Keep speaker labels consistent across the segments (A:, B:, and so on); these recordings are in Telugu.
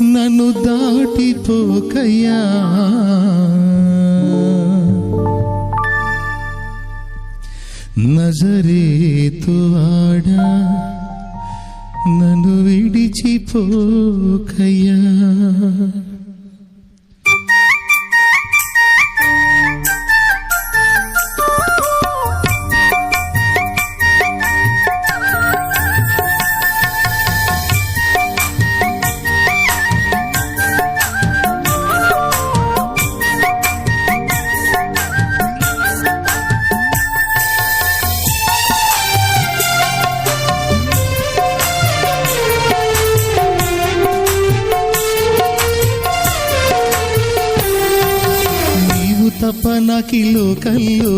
A: నన్ను దాటిపోకయ్యా, నజరేతువాడా నన్ను విడిచిపోకయ్యా. తప్ప నాకి లోకల్లో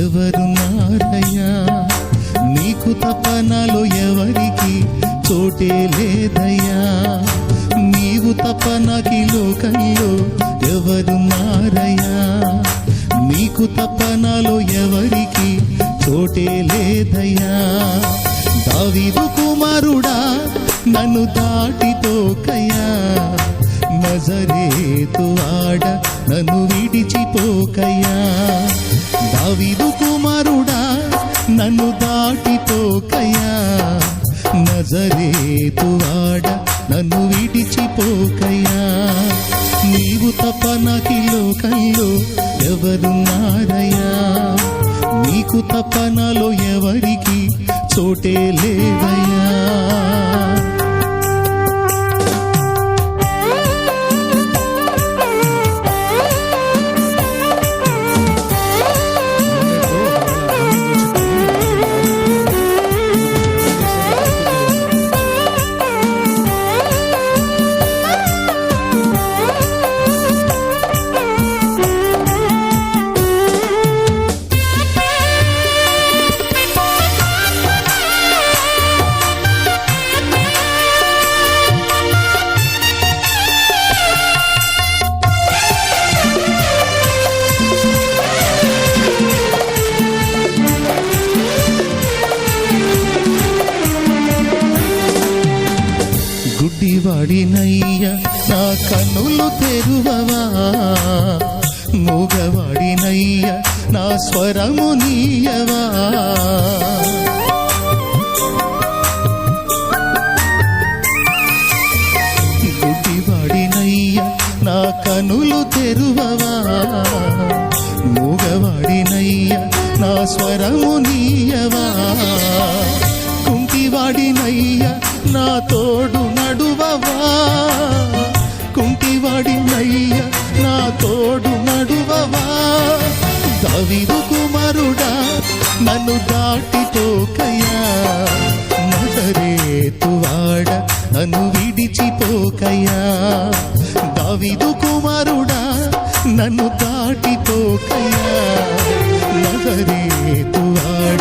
A: ఎవరున్నారయ్యా, నీకు తప్ప నాలో ఎవరికి చోటే లేదయ్యా. నీవు తప్ప నాకి లోకల్లో ఎవరున్నారయ్యా, నీకు తప్ప నాలో ఎవరికి చోటే లేదయ్యా. దావీదు కుమారుడా నన్ను దాటిపోకయ్యా, నజరేతువాడ నన్ను విడిచిపోకయ్యా. దావీదు కుమారుడా నన్ను దాటిపోకయ్యా, నజరేతువాడ నన్ను విడిచిపోకయ్యా. నీవు తప్ప నాకి లోకంలో ఎవరున్నారయ్యా, నీకు తప్ప నాలో ఎవరికి చోటే లేదయ్యా. గుడ్డివాడినయ్యా నా కన్నులు తెరువవా, మూగవాడినయ్యా నా స్వరము నీయవా. గుడ్డివాడినయ్యా నా కన్నులు తెరువవా, మూగవాడినయ్యా నా స్వరము నీయవా. కుంటివాడినయ్యా నా తోడు నడువవా, కుంటివాడినయ్యా నా తోడు నడువవా. దావీదు కుమారుడా నన్ను దాటిపోకయ్యా, నజరేతువాడ నన్ను విడిచిపోకయ్యా. దావీదు కుమారుడా నన్ను దాటిపోకయ్యా, నజరేతువాడ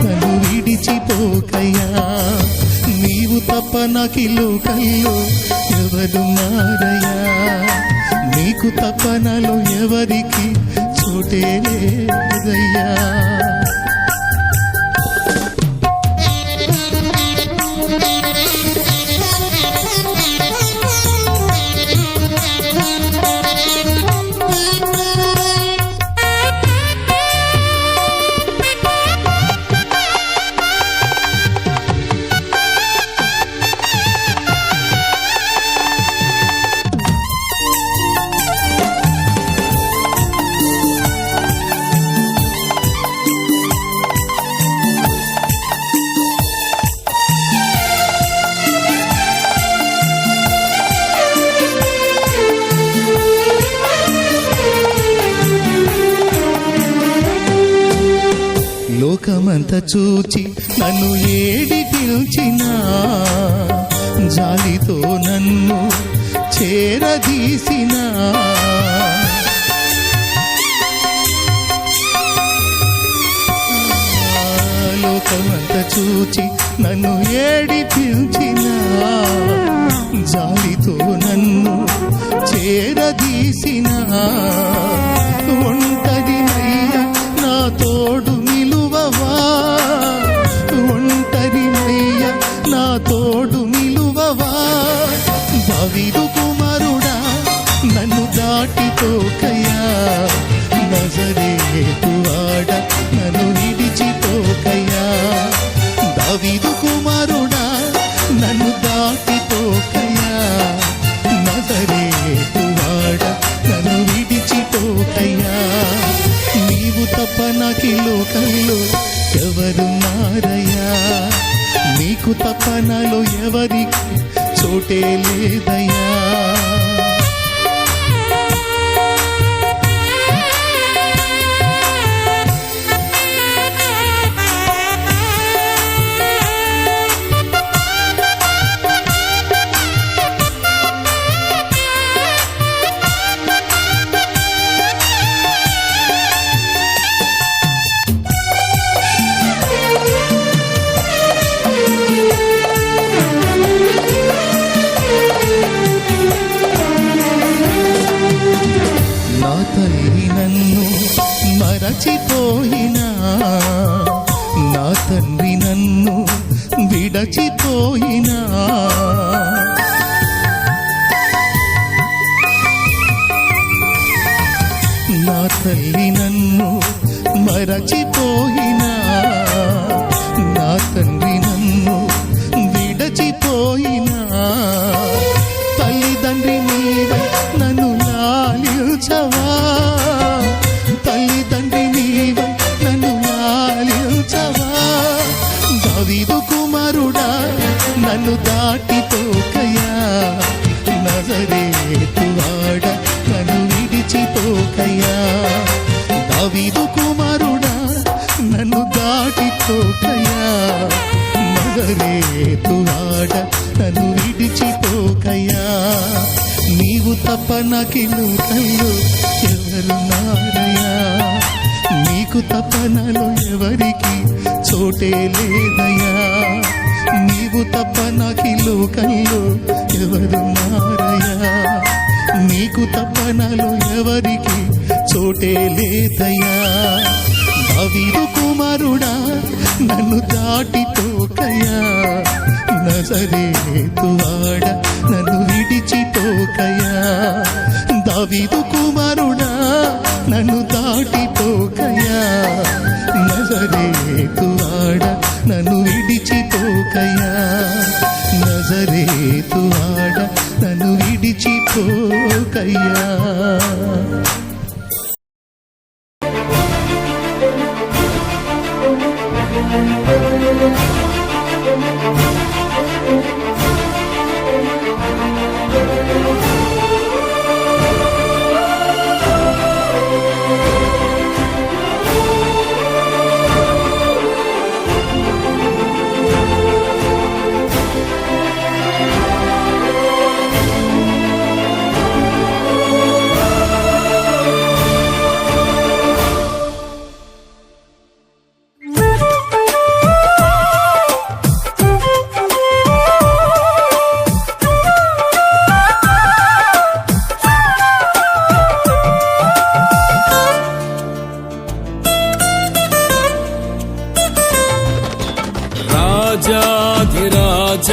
A: నన్ను విడిచిపోకయ్యా. నీవు తప్ప నాకి లోకల్లో ఎవరున్నారయ్యా, నీకు తప్ప నాలో ఎవరికి చోటే లేదయ్యా. లోకమంతా చూచి నన్ను ఏడి పిలిచినా, జాలితో నన్ను చేరదీసినా. లోకమంతా చూచి నన్ను ఏడి పిలిచినా, జాలితో నన్ను చేరదీసినా. ఒంటరినయ్యా నా తోడు నిలువవా, ఒంటరినయ్యా నా తోడు నిలువవా. దావీదు కుమారుడా నన్ను దాటిపోకయ్యా, నజరేతు వాడ నన్ను విడిచిపోకయ్యా. దావీదు కుమారుడా నన్ను దాటిపోకయ్యా, నజరేతు వాడ నన్ను విడిచిపోకయ్యా. నీవు తప్ప నాకి లోకంలో ఎవరున్నారయ్యా, నీకు తప్ప నాలో ఎవరికి చోటే లేదయ్యా. నా తల్లి నన్ను మరచిపోయినా, నా తండ్రి నన్ను విడచిపోయినా, నా తల్లి నన్ను మరచిపోయినా, నా తండ్రి నన్ను విడచిపోయినా, తల్లిదండ్రి నీవై నన్ను లాలించవా, తల్లిదండ్రి నీవై నన్ను లాలించవా. దావీదు కుమారుడా నన్ను దాటిపోకయ్యా, నజరేతు వాడ నన్ను విడిచిపోకయ్యా. దావీదు కుమారుడా నన్ను దాటిపోకయ్యా, నజరేతు వాడ నన్ను విడిచిపోకయ్యా. నీవు తప్ప నాకి లోకంలో ఎవరున్నారయ్యా, నీకు తప్ప నాలో ఎవరికి చోటే లేదయ్యా. నీవు తప్ప నాకి లోకంలో ఎవరున్నారయ్యా, నీకు తప్ప నాలో ఎవరికి చోటే లేదయ్యా. దావీదు కుమారుడా నన్ను దాటిపోకయ్యా, నజరేతు వాడ నన్ను విడిచిపోకయ్యా. దావీదు కుమారుడా నన్ను దాటిపోకయ్యా, నజరేతు వాడ నన్ను విడిచిపోకయ్యా, నజరేతు వాడ నన్ను విడిచిపోకయ్యా.
B: రాజాధిరాజ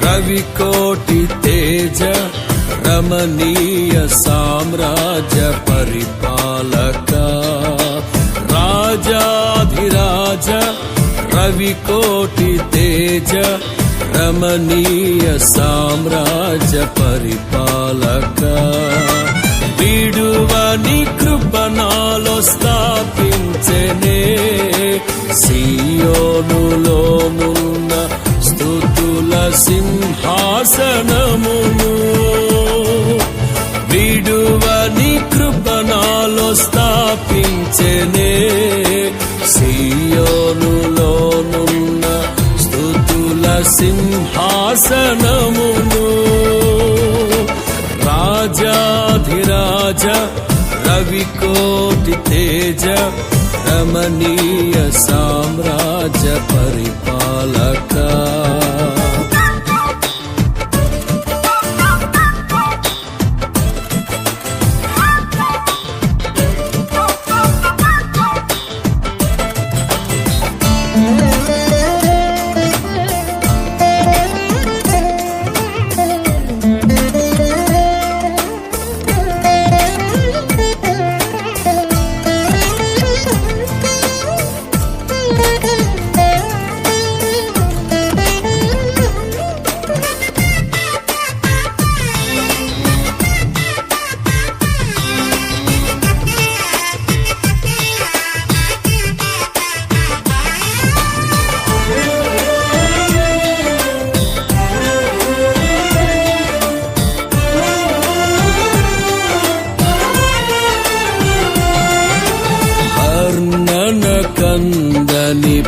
B: రవికోటి తేజ రమణీయ సామ్రాజ్య పరిపాలక. రాజాధిరాజ రవికోటి తేజ రమణీయ సామ్రాజ్య పరిపాలక. విడువని కృపణాలో స్థాపించెనే, సియోనులోనున్న స్తుతుల సింహాసనమును. విడువని కృపణాలో స్థాపించెనే, సియోనులోనున్న స్తుతుల సింహాసనమును. రాజాధిరాజ రవికోటి తేజ రమణీయ సామ్రాజ్య పరిపాలక.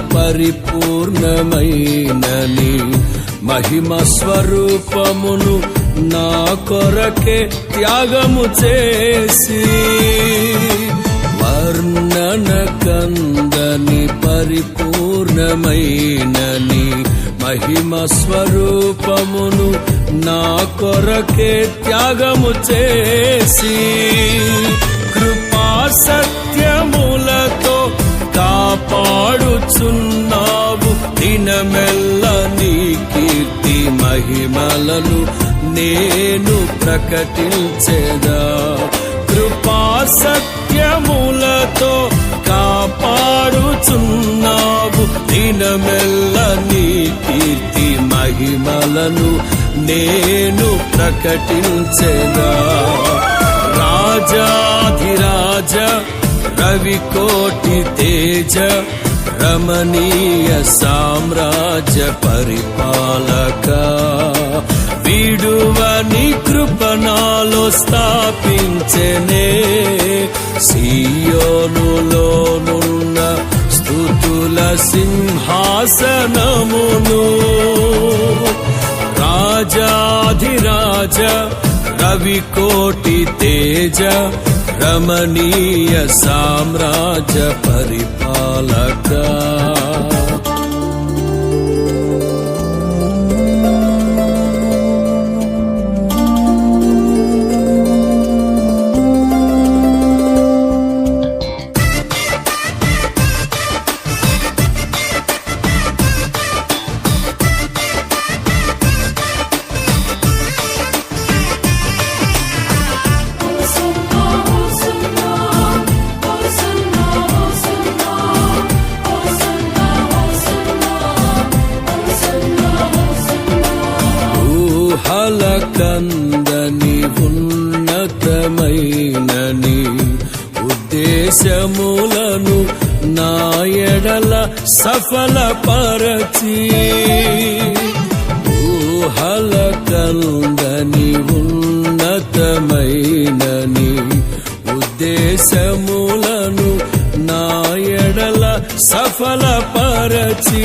B: పరిపూర్ణమైన నీ మహిమ స్వరూపమును నా కొరకే త్యాగము చేసి వర్ణన కందని పరిపూర్ణమైన నీ మహిమ స్వరూపమును నా కొరకే త్యాగము చేసి కృపా సత్యములతో కాపాడుచున్నావు దినమెల్ల నీ కీర్తి మహిమలను నేను ప్రకటించెదా కృపా సత్యములతో కాపాడుచున్నావు దినమెల్ల నీ కీర్తి మహిమలను నేను ప్రకటించెదా రాజాధిరాజ రవికోటి తేజ రమణీయ సామ్రాజ్య పరిపాలక విడువని కృపణాలో స్థాపించెనే సియోనులోనున్న స్తుతుల సింహాసనమును రాజాధిరాజ రవికోటి తేజ రమణీయ సామ్రాజ్య పరిపాలక కందని ఉన్నతమైనని ఉద్దేశములను నా ఎడల సఫలపరచి ఊహల కందని ఉన్నతమైనని ఉద్దేశములను నా ఎడల సఫలపరచి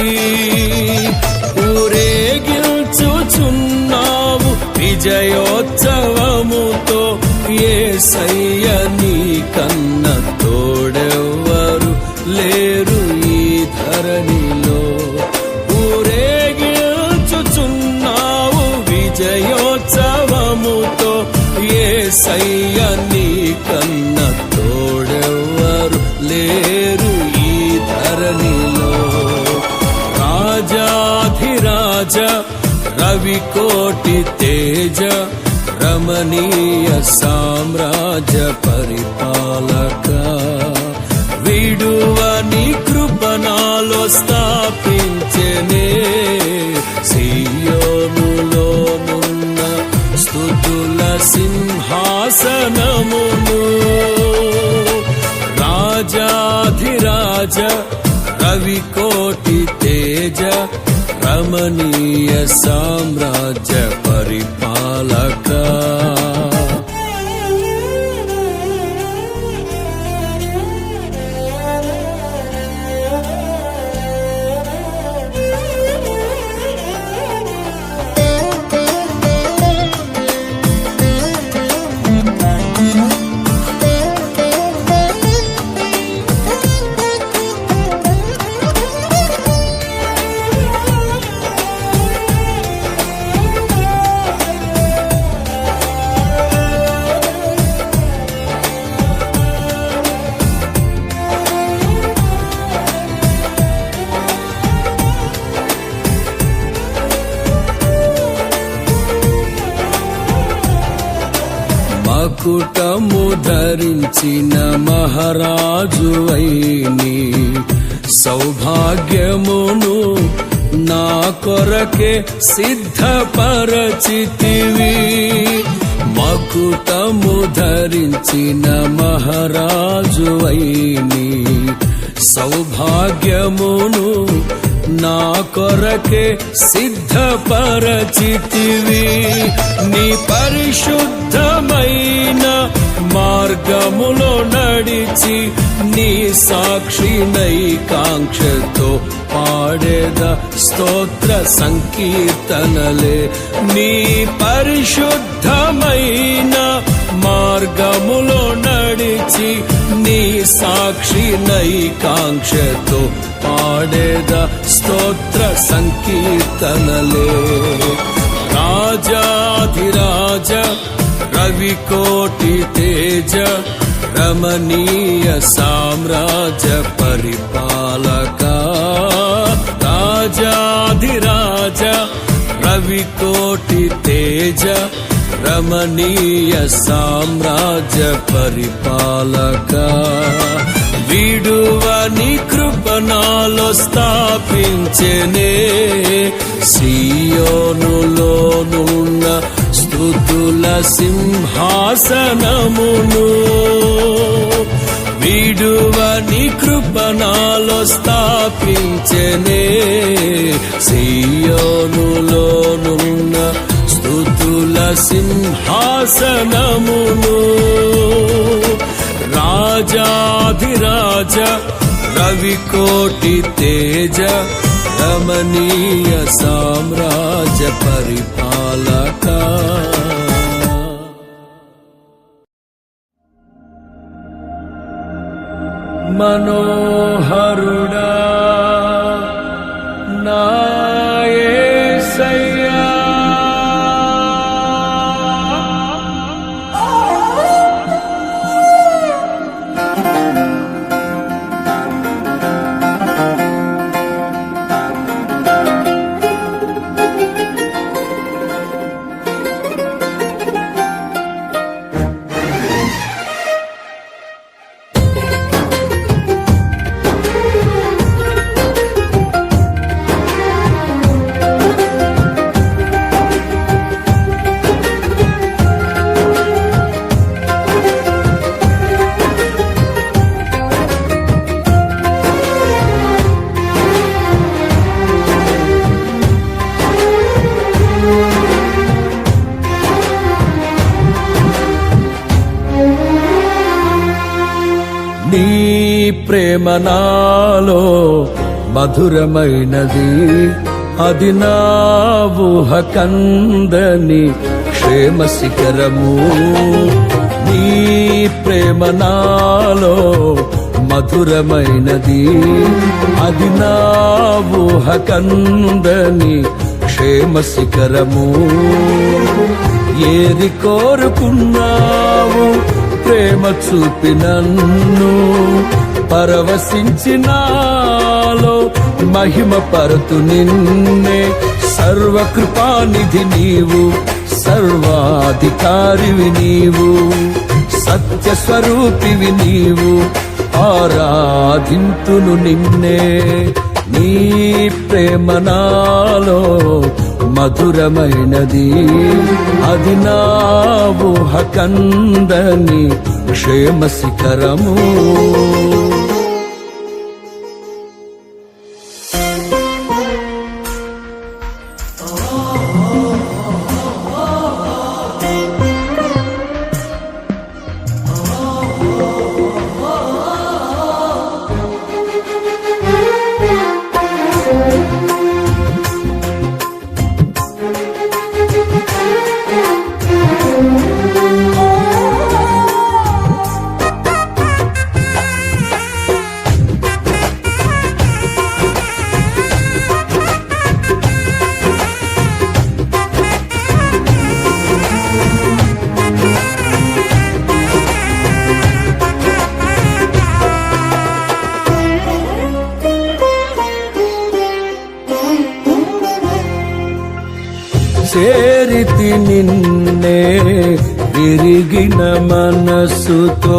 B: ఊరేగించుచున్నావు విజయోత్సవముతో యేసయ్య నీ కన్న తోడెవ్వరు లేరు ఈ ధరణిలో ఊరేగించుచున్నావు విజయోత్సవముతో యేసయ్య నీ కన్న తోడెవ్వరు లేరు ఈ ధరణిలో రాజాధిరాజ రవికోటి తేజ రమణీయ సామ్రాజ్య పరిపాలక విడువని కృపణాలో స్థాపించెనే సియోనులోనున్న స్తుతుల సింహాసనమును రాజాధిరాజ రవికోటి తేజ రమణీయ సామ్రాజ్య పరిపాలక మకుటము ధరించిన మహారాజువైని సౌభాగ్యమును నా కొరకే సిద్ధపరచితివి మకుటము ధరించిన మహారాజువైని సౌభాగ్యమును నా కొరకే సిద్ధపరచితివి నీ పరిశుద్ధమైన మార్గములో నడిచి నీ సాక్షినై కాంక్షతో పాడేద స్తోత్ర సంకీర్తనలే. నీ పరిశుద్ధమైన మార్గములో నడిచి నీ సాక్షి నైకాంక్షతో పాడేద స్తోత్ర సంకీర్తనలే. రాజాధిరాజ రవికోటి తేజ రమణీయ సామ్రాజ్య పరిపాలక. రాజాధిరాజ రవికోటి తేజ రమణీయ సామ్రాజ్య పరిపాలక. విడువని కృపణాలో స్థాపించెనే సియోనులోనున్న స్తుతుల సింహాసనమును. విడువని కృపణాలో స్థాపించెనే సియోనులోనున్న స్తుతుల సింహాసనమును. రాజాధిరాజ రవికోటి తేజ రమణీయ సామ్రాజ్య పరిపాలక. మనోహరుడా నా యేసయ్యా, నీ ప్రేమ నాలో మధురమైనది, అది నా ఊహ కందని క్షేమ శిఖరము. నీ ప్రేమ నాలో మధురమైనది, అది నా ఊహ కందని క్షేమ శిఖరము. ఏది కోరుకున్నావు ప్రేమ చూపి నన్ను పరవశించినాలో మహిమ పరతు నిన్నే. సర్వకృపానిధి నీవు, సర్వాధికారివి నీవు, సత్య స్వరూపివి నీవు, ఆరాధింతును నిన్నే. నీ ప్రేమ నాలో మధురమైనది, అది నా ఊహ కందని క్షేమ శిఖరము. చేరితి నిన్నే విరిగిన మనసుతో,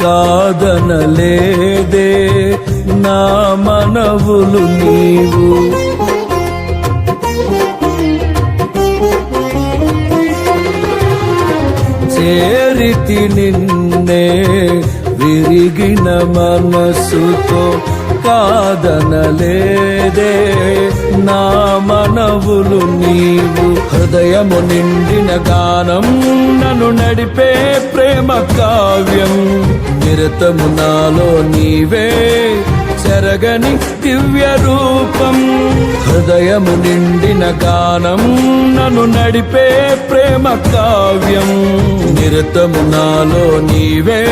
B: కాదనలేదే నా మనవులు నీవు. చేరితి నిన్నే విరిగిన మనసుతో, కాదనలేదే నా మనవులు నీవు. హృదయము నిండిన గానం నన్ను నడిపే ప్రేమ కావ్యం, నిరతము నాలో నీవే చెరగని దివ్య రూపం. హృదయము నిండిన గానం నన్ను నడిపే ప్రేమ కావ్యం. నిరతము నాలో నీవే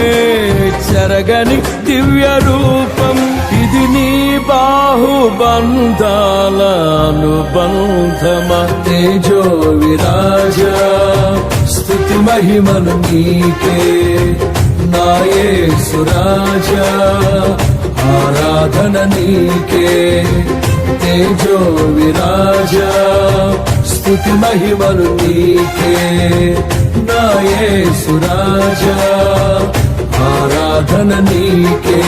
B: చెరగని దివ్య రూపం. ఇది నీ బాహుబంధాల అనుబంధమా. తేజో విరాజ స్తుతి మహిమలు నీకే నా యేసు రాజా. ఆరాధన నీకే తేజో విరాజ స్తుతి మహిమలు నీకే నా యేసు రాజా. ఆరాధన నీకే.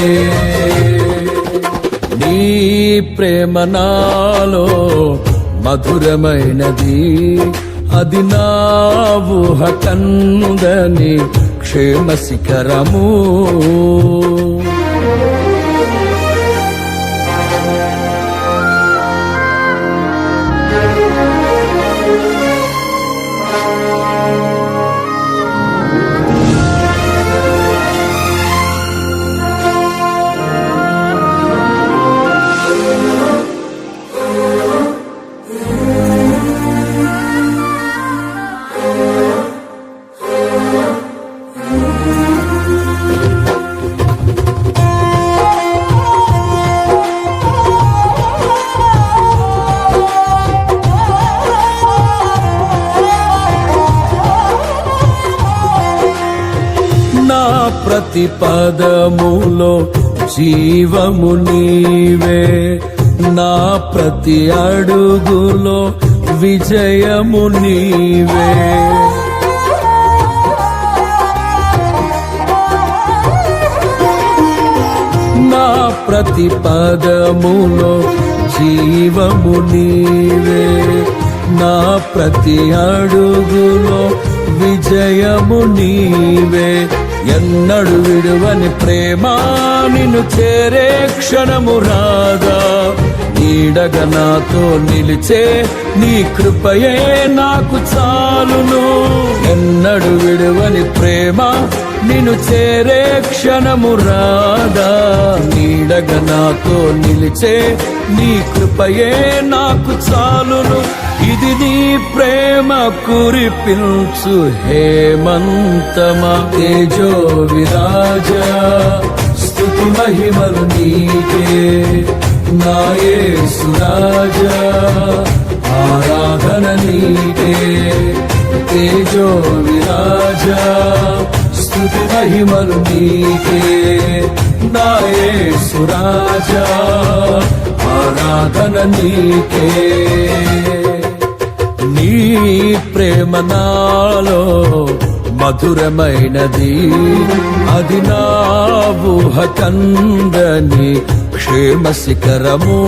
B: నీ ప్రేమ నాలో మధురమైనది. అది నా ఊహ కందని క్షేమ శిఖరము. ప్రతి పదములో జీవము నీవే. నా ప్రతి అడుగులో విజయము నీవే. నా ప్రతి పదములో జీవము నీవే. నా ప్రతి అడుగులో విజయము నీవే. ఎన్నడు విడువని ప్రేమ నిన్ను చేరే క్షణము రాదా. నీడగా నాతో నిలిచే నీ కృపయే నాకు చాలును. ఎన్నడు విడువని ప్రేమ నిన్ను చేరే క్షణము రాదా. నీడగా నాతో నిలిచే నీ కృపయే నాకు చాలును. ఇది నీ ప్రేమ కురిపించు హేమంతమా. తేజో విరాజ స్తుతి మహిమలు నీకే నా యేసు రాజా. ఆరాధన నీకే తేజో విరాజ స్తుతి మహిమలు నీకే నా యేసు రాజా. ఆరాధన నీకే. నీ ప్రేమ నాలో మధురమైనది. అది నా ఊహ కందని క్షేమ శిఖరము.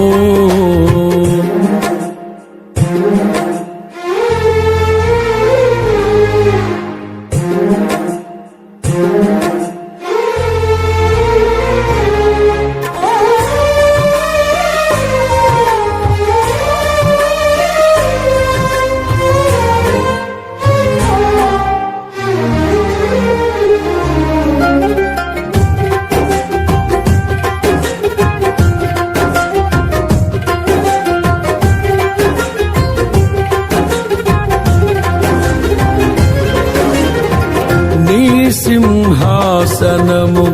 B: సింహాసనము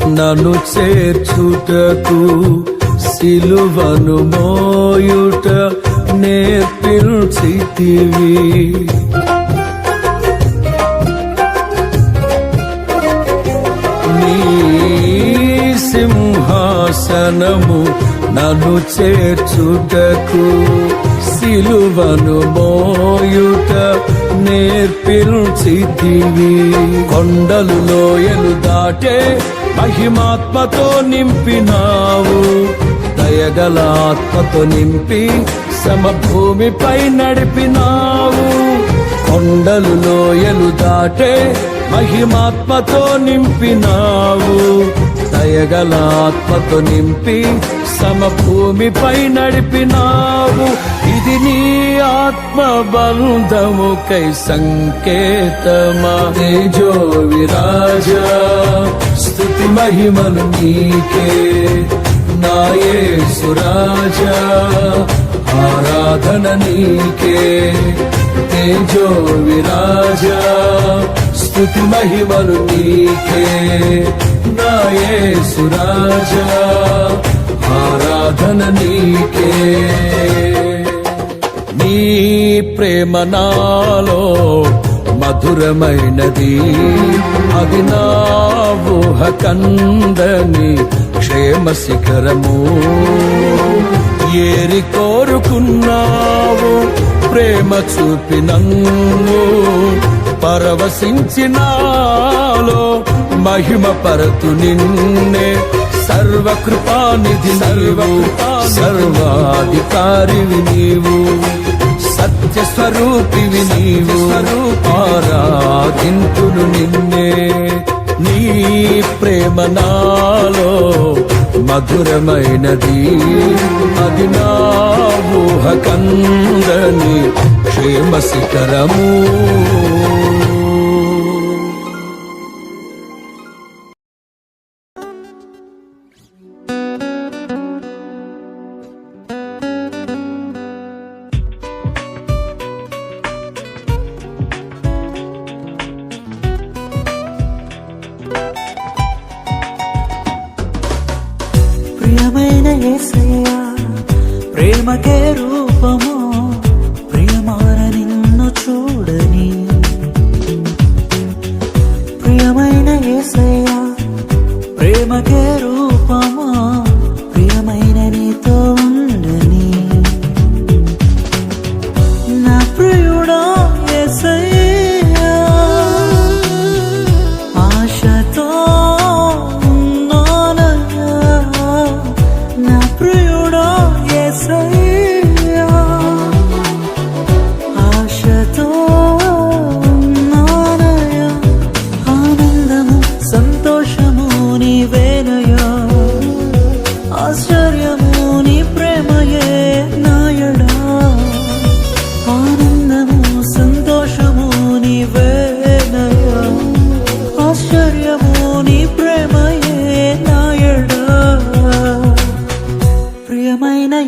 B: నన్ను చేర్చుటకు సిలువను మోయుట నేర్పించితివి. నీ సింహాసనము నన్ను చేర్చుటకు సిలువను మోయుట నేర్పించితివి. కొండలు లోయలు దాటే మహిమాత్మతో నింపినావు. దయగల ఆత్మతో నింపి సమభూమిపై నడిపినావు. కొండలు లోయలు దాటే మహిమాత్మతో నింపినావు. దయగల ఆత్మతో నింపి సమభూమిపై నడిపినావు. ఇది నీ ఆత్మ బంధముకై సంకేతమా. తేజో విరాజ స్తుతి మహిమలు నీకే నా యేసు రాజా ఆరాధన నీకే తేజో విరాజా స్తుతి మహిమలు నీకే నా యేసు రాజా ఆరాధన నీకే నీ ప్రేమ నాలో మధురమైనది అది నా ఊహ కందని క్షేమ శిఖరము ఏరి కోరుకున్నావు ప్రేమ చూపినందు పరవశించినాలో మహిమ పరతు నిన్నే సర్వకృపానిధి సర్వాధికారివి నీవు సత్య స్వరూపివి నీవు ఆరాధింతును నిన్నే నీ ప్రేమ నాలో మధురమైనది అది నా ఊహ కందని క్షేమ శిఖరము
C: ప్రియమైన యేసయ్యా ప్రేమకే రూపము ప్రియమార నిన్ను చూడని ప్రియమైన యేసయ్యా ప్రేమకే రూపము ప్రియమైన నీతో ఉండని నా ప్రియుడా యేసయ్యా ఆశతో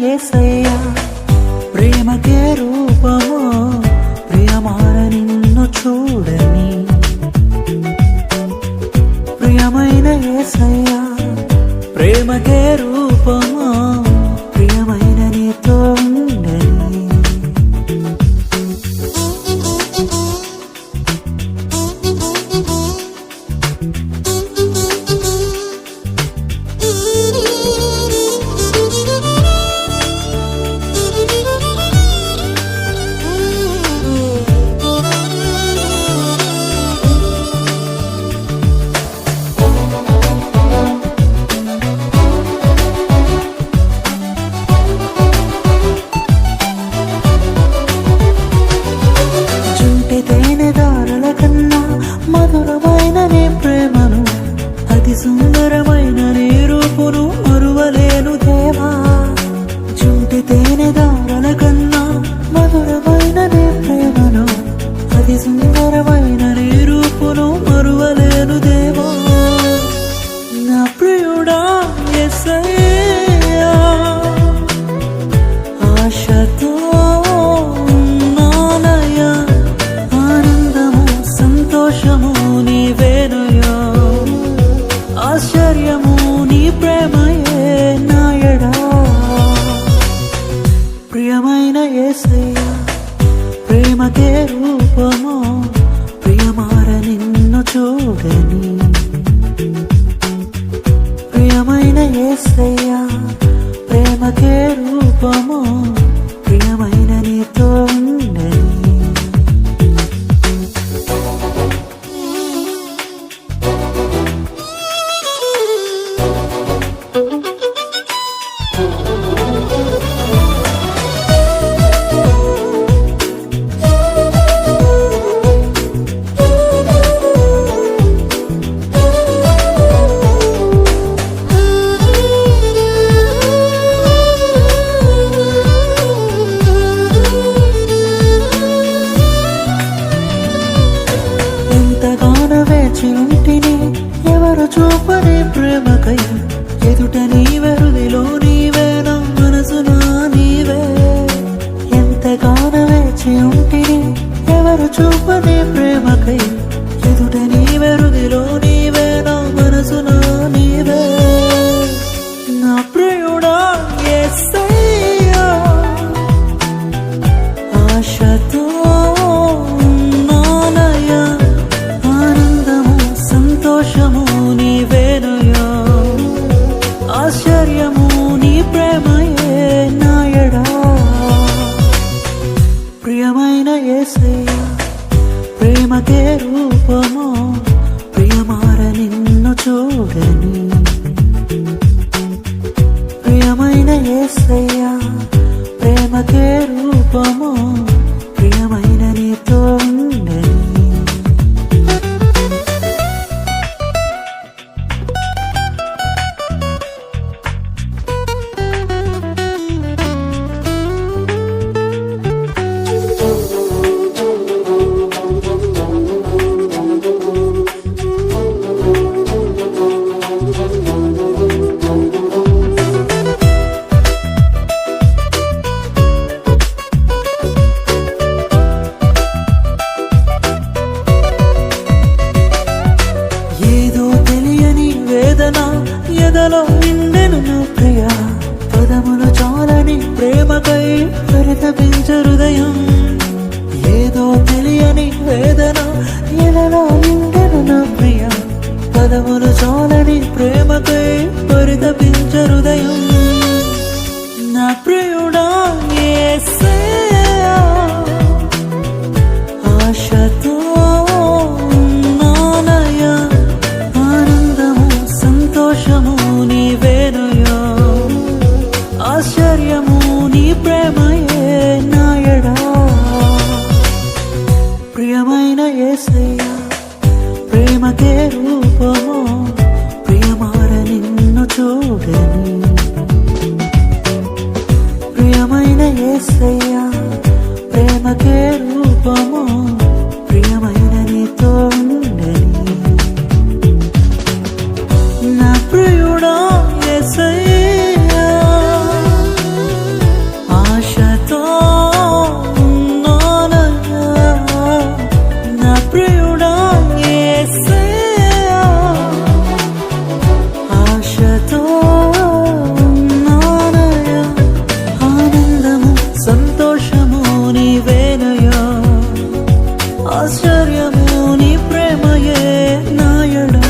C: యేసయ్యా ప్రేమకే రూపము ప్రియమార నిన్ను చూడని ప్రియమైన యేసయ్యా ప్రేమకే రూపము ప్రియమైన నీతో ఉండని మధురమైన నీ ప్రేమను అతి సుందరమైన నీ రూపును మరువలేను దేవా జుంటి తేనె దారల కన్నా మధురమైన నీ ప్రేమను అతి సుందరమైన నీ రూపును మరువలేను దేవా నా ప్రియుడా యేసయ్యా ఆశతో సంతోషము నీవేనయా ఆశ్చర్యము నీ ప్రేమయే నాయడా ప్రియమైన యేసయ్యా ప్రేమకే రూపము ప్రియమార నిన్ను చూడని ప్రియమైన యేసయ్యా ప్రేమకే రూపము ప్రియమైన నీతో ఉండని వేచి ఉంటిని ఎవరు చూపని ప్రేమకై ఎదుట నీ వెరుదిలో ప్రేమకే రూపమో ప్రియమార నిన్ను చూడని ప్రియమైన యేసయ్యా ప్రేమకే రూపమో ప్రియమైన నీతో ఉండని ఎదలో నిండెను నా ప్రియ పదములు చాలని ప్రేమకై పరితపించు హృదయం ఏదో తెలియని వేదన ఎదలో నిండెను నా ప్రియ పదములు చాలని ప్రేమకై పరితపించు హృదయం నా ప్రియుడా యేసయ్యా ఆశతో సంతోషము నీవేనయా ఆశ్చర్యము నీ ప్రేమయే నాయడా ప్రియమైన యేసయ్యా ప్రేమకే రూపమో ప్రియమార నిన్ను చూడని ప్రియమైన యేసయ్యా ప్రేమకే రూపమో ప్రియమైన నీతో ఉండని నా ప్రియుడా యేసయ్యా ఆశతో ఉన్నానయ్యా నా ప్రియుడా యేసయ్యా ఆశతో ఉన్నానయ్యా ఆనందము సంతోషము నీవేనయ్యా ఆశ్చర్యము నీ ప్రేమయే నాయడా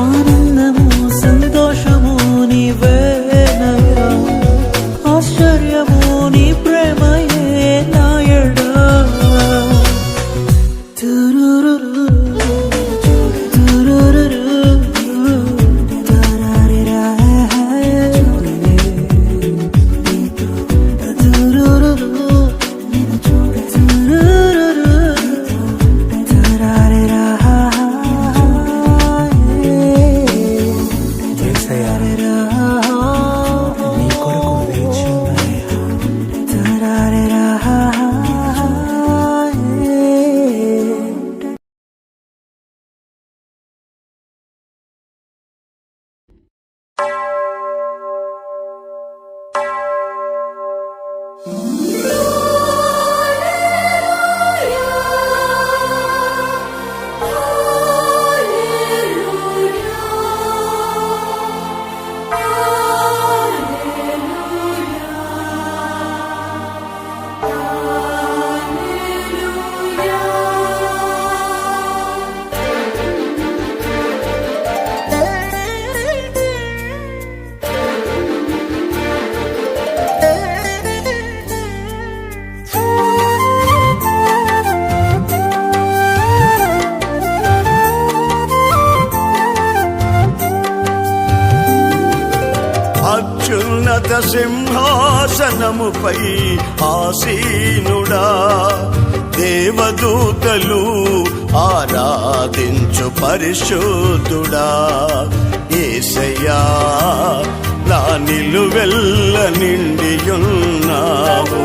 C: ఆనందము సంతోషము నీవేనయ్యా ఆశ్చర్యము నీ ప్రేమయే నాయడా తురురురు తురురురు తరారిరా తురురురు తురురురు తరారిరా నీ కొరకు వేచి
D: అత్యున్నత సింహాసనముపై ఆసీనుడా దేవదూతలు ఆరాధించు పరిశుద్ధుడా యేసయ్యా నా నిలువెల్ల నిండియున్నావు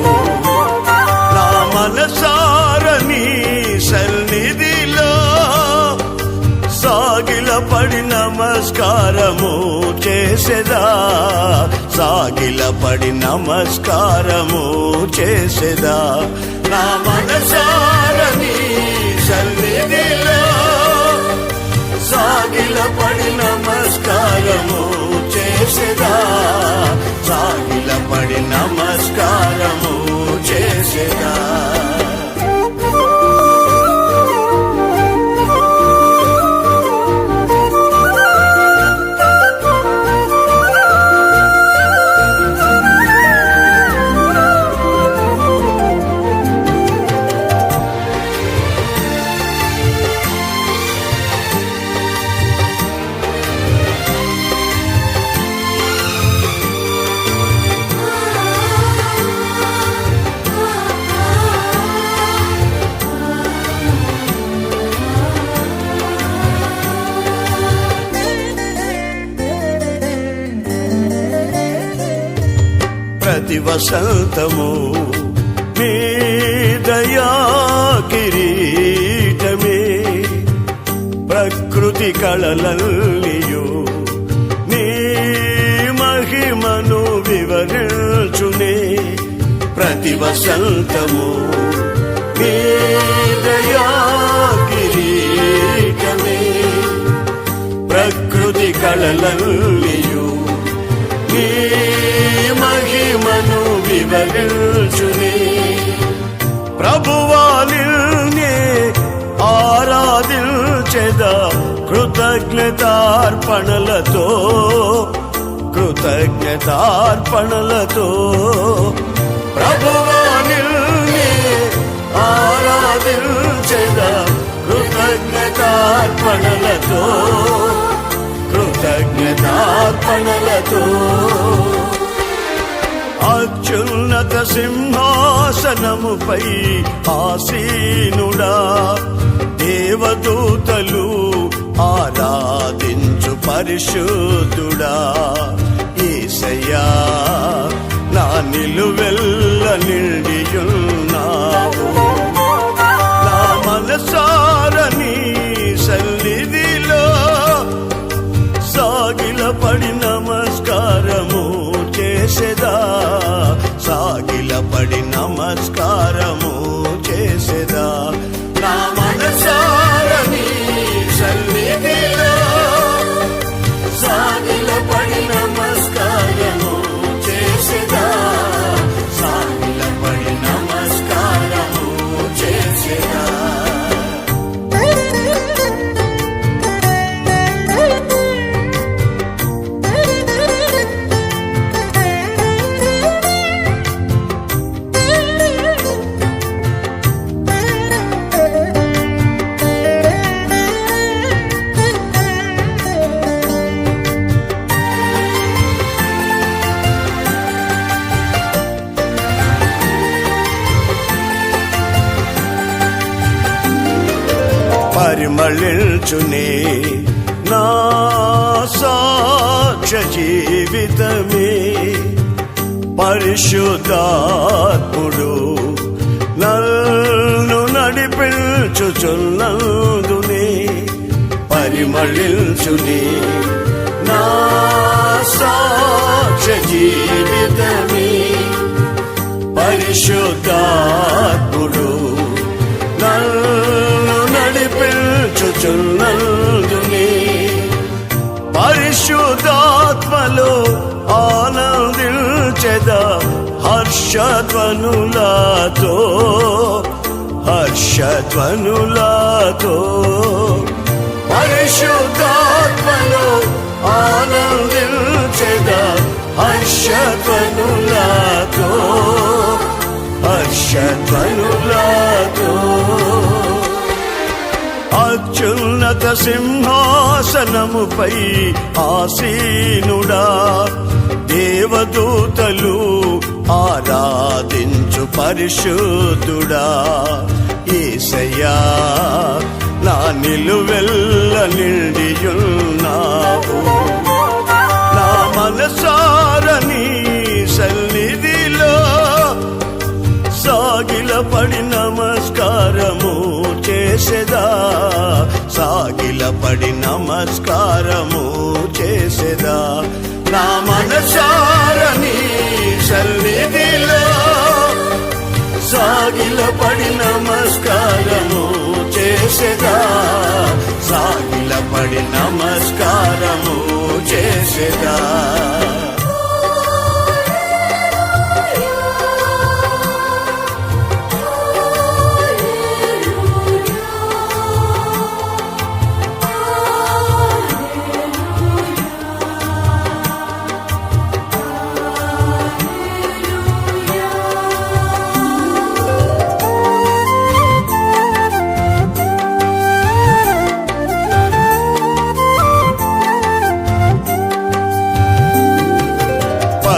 D: నా మనసార నీ సన్నిధిలో సాగిలపడి నమస్కారము చేసెదా సాగిలపడి నమస్కారము చేసెదా నా మనసార నీ సన్నిధిలో సాగిలపడి నమస్కారము చేసెదా సాగిలపడి నమస్కారము చేసెదా ప్రతి వసంతము నీ దయా కిరీటమే ప్రకృతి కళలల్లియు నీ మహిమను వివరించునే ప్రతి వసంతము నీ దయా కిరీటమే ప్రకృతి కళలల్లియు నీ మహిమను వివరించునే ప్రభువాలినే ఆరాధించెదా కృతజ్ఞతార్పణలతో ప్రభువాలినే ఆరాధించెదా కృతజ్ఞతార్పణలతో అత్యున్నత సింహాసనముపై ఆసీనుడా దేవదూతలు ఆరాధించు పరిశుద్ధుడా యేసయ్యా నా నిలువెల్ల నిండియున్నావు నా మనసారని సన్నిధిలో సాగిలపడి నమస్కారము చేసేదా సాగిలపడి నమస్కారము చేసేదా నా మనసారని సన్నిధిలో సాగిలపడి నమస్కారము చేసేదా సాగిలపడి నమస్కారము చేసేదా పరిమళించునే నా సాక్ష్య జీవితమే పరిశుద్ధాత్ముడు నన్ను నడిపించుచున్నందునే పరిమళించునే నా సాక్ష్య జీవితమే పరిశుద్ధాత్ముడు నన్ను నడిపించుచున్నందునే పరిశుద్ధాత్మలో ఆనందించెదా హర్షధ్వనులతో పరిశుద్ధాత్మలో ఆనందించెదా హర్షధ్వనులతో అత్యున్నత సింహాసనముపై ఆసీనుడా దేవదూతలు ఆరాధించు పరిశుద్ధుడా యేసయ్యా నా నిలువెల్ల నిండియున్నావు నా మనసారని సన్నిధిలో సాగిలపడి నమస్కారము చేసేదా సాగిలపడి నమస్కారము చేసేదా నా మనసారని సన్నిధిలో సాగిలపడి నమస్కారము చేసేదా సాగిలపడి నమస్కారము చేసేదా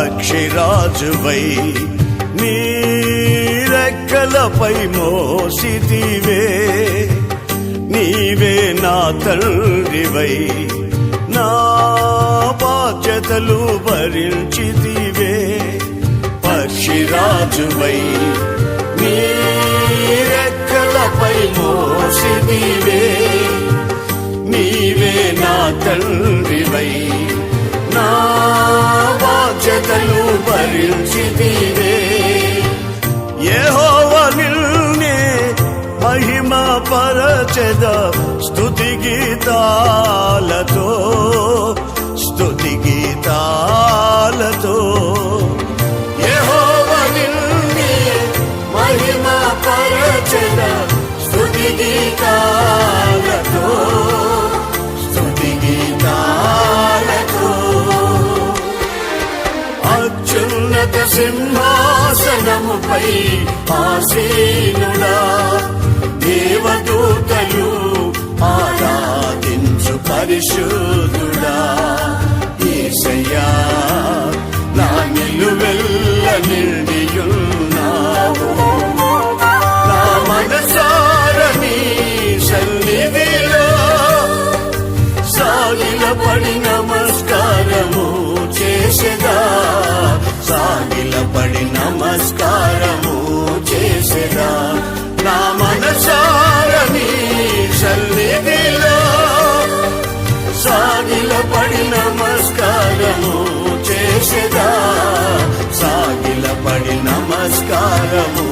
D: పక్షిరాజువై నీ రెక్కలపై మోసితివే నీవే నా తండ్రివై నా బాధ్యతలు భరించితివే రాజువై నీ రెక్కలపై మోసిదివే నీవే నా తండ్రివై నా బాధ్యతలు భరించిదివే యెహోవా నిన్నే మహిమ పరచెద స్తుతి గీతాలతో యెహోవా నిన్నే మహిమ పరచెద స్తుతి గీతాలతో అత్యున్నత సింహాసనముపై ఆసీనుడా దేవదూతలు ఆరాధించు పరిశుద్ధుడా యేసయ్యా నా నిలువెల్ల నిండియున్నావు నా మనసార నీ సన్నిధిలో సాగిలపడి నమస్కారము చేసెదా సాగిలపడి నమస్కారము చేసెదా నా మనసార నీ సన్నిధిలో సాగిలపడి నమస్కారము చేసెదా సాగిలపడి నమస్కారము